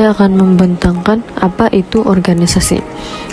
saya akan membentangkan apa itu organisasi.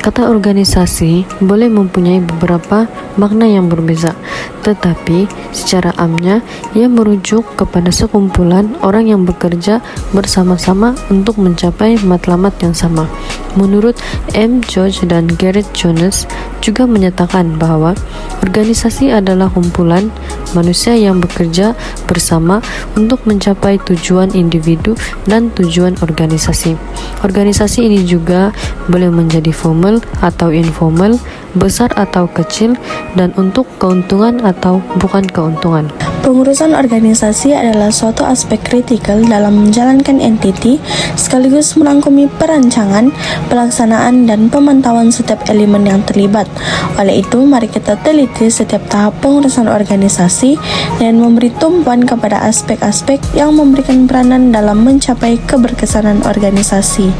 Kata organisasi boleh mempunyai beberapa makna yang berbeza, tetapi secara amnya ia merujuk kepada sekumpulan orang yang bekerja bersama-sama untuk mencapai matlamat yang sama. Menurut M. George dan Gareth Jones juga menyatakan bahwa organisasi adalah kumpulan manusia yang bekerja bersama untuk mencapai tujuan individu dan tujuan organisasi. Organisasi ini juga boleh menjadi formal atau informal, besar atau kecil, dan untuk keuntungan atau bukan keuntungan. Pengurusan organisasi adalah suatu aspek kritikal dalam menjalankan entiti, sekaligus merangkumi perancangan, pelaksanaan, dan pemantauan setiap elemen yang terlibat. Oleh itu, mari kita teliti setiap tahap pengurusan organisasi dan memberi tumpuan kepada aspek-aspek yang memberikan peranan dalam mencapai keberkesanan organisasi.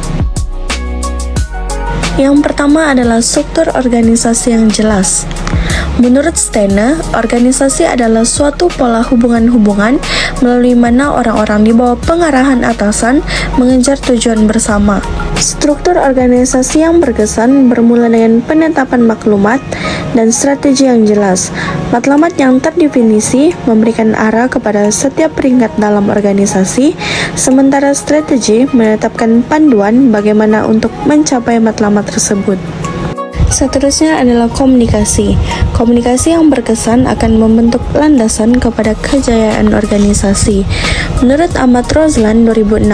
Yang pertama adalah struktur organisasi yang jelas. Menurut Steiner, organisasi adalah suatu pola hubungan-hubungan melalui mana orang-orang di bawah pengarahan atasan mengejar tujuan bersama. Struktur organisasi yang berkesan bermula dengan penetapan maklumat dan strategi yang jelas. Matlamat yang terdefinisi memberikan arah kepada setiap peringkat dalam organisasi, sementara strategi menetapkan panduan bagaimana untuk mencapai matlamat tersebut. Seterusnya adalah komunikasi. Komunikasi yang berkesan akan membentuk landasan kepada kejayaan organisasi. Menurut Ahmad Rozlan 2016,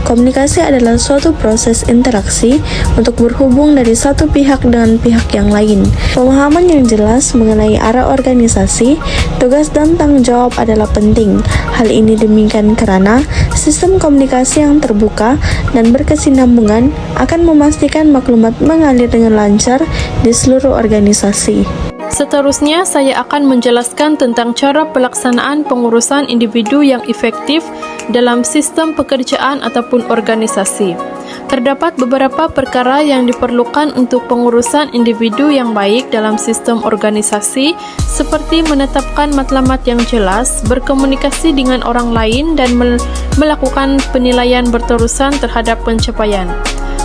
komunikasi adalah suatu proses interaksi untuk berhubung dari satu pihak dengan pihak yang lain. Pemahaman yang jelas mengenai arah organisasi, tugas dan tanggung jawab adalah penting. Hal ini demikian karena sistem komunikasi yang terbuka dan berkesinambungan akan memastikan maklumat mengalir dengan lancar di seluruh organisasi. Seterusnya, saya akan menjelaskan tentang cara pelaksanaan pengurusan individu yang efektif dalam sistem pekerjaan ataupun organisasi. Terdapat beberapa perkara yang diperlukan untuk pengurusan individu yang baik dalam sistem organisasi, seperti menetapkan matlamat yang jelas, berkomunikasi dengan orang lain, dan melakukan penilaian berterusan terhadap pencapaian.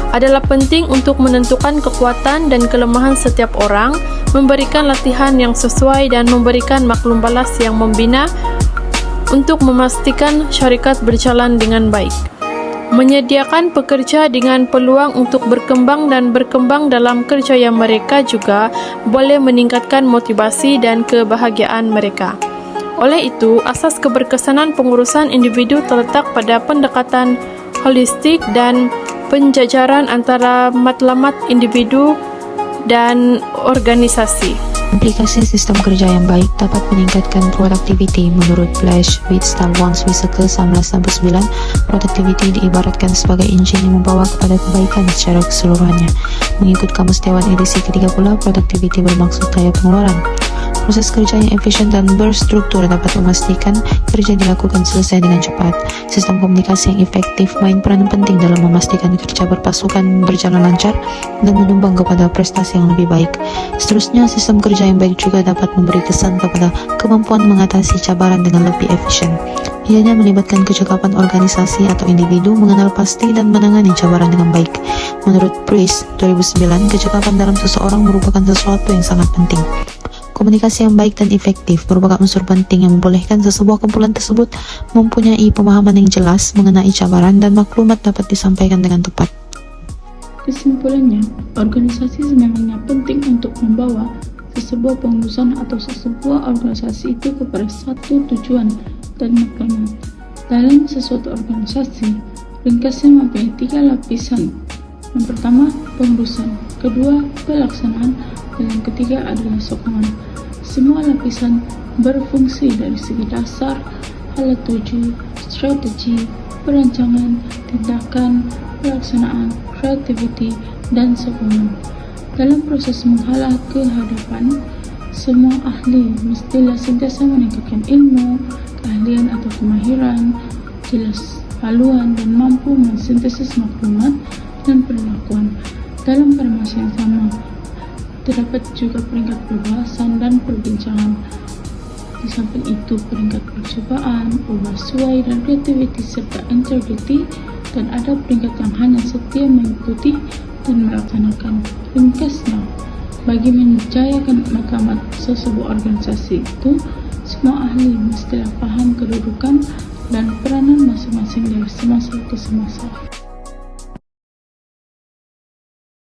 Adalah penting untuk menentukan kekuatan dan kelemahan setiap orang, memberikan latihan yang sesuai, dan memberikan maklum balas yang membina untuk memastikan syarikat berjalan dengan baik. Menyediakan pekerja dengan peluang untuk berkembang dan berkembang dalam kerja yang mereka juga boleh meningkatkan motivasi dan kebahagiaan mereka. Oleh itu, asas keberkesanan pengurusan individu terletak pada pendekatan holistik dan penjajaran antara matlamat individu dan organisasi. Aplikasi sistem kerja yang baik dapat meningkatkan productivity. Menurut Blash, Wittstahl, Wiesekel 1969, productivity diibaratkan sebagai engine yang membawa kepada kebaikan secara keseluruhannya. Mengikut Kamus Dewan edisi ketiga pula, productivity bermaksud daya pengeluaran. Proses kerja yang efisien dan berstruktur dapat memastikan kerja dilakukan selesai dengan cepat. Sistem komunikasi yang efektif main peranan penting dalam memastikan kerja berpasukan berjalan lancar dan menyumbang kepada prestasi yang lebih baik. Seterusnya, sistem kerja yang baik juga dapat memberi kesan kepada kemampuan mengatasi cabaran dengan lebih efisien. Ianya melibatkan kecakapan organisasi atau individu mengenal pasti dan menangani cabaran dengan baik. Menurut Priest 2009, kecakapan dalam seseorang merupakan sesuatu yang sangat penting. Komunikasi yang baik dan efektif merupakan unsur penting yang membolehkan sebuah kumpulan tersebut mempunyai pemahaman yang jelas mengenai cabaran dan maklumat dapat disampaikan dengan tepat. Kesimpulannya, organisasi sememangnya penting untuk membawa sebuah pengurusan atau sebuah organisasi itu kepada satu tujuan dan maklumat. Dalam sesuatu organisasi, ringkasnya mempunyai 3 lapisan. Yang pertama, pengurusan, kedua, pelaksanaan, dan yang ketiga adalah sokongan. Semua lapisan berfungsi dari segi dasar, alat tuju, strategi, perancangan, tindakan, pelaksanaan, kreativiti, dan sokongan. Dalam proses menghala ke hadapan, semua ahli mestilah sentiasa meningkatkan ilmu, keahlian atau kemahiran, jelas haluan, dan mampu mensintesis maklumat dan perlakuan. Dalam formasi yang sama, terdapat juga peringkat perbahasan dan perbincangan. Di samping itu, peringkat percobaan, ubah suai, dan kreativiti serta integrity dan ada peringkat yang hanya setia mengikuti dan melaksanakan. Ringkasnya, bagi menjayakan makamat sesebuah organisasi itu, semua ahli mestilah paham kedudukan dan peranan masing-masing dari semasa ke semasa.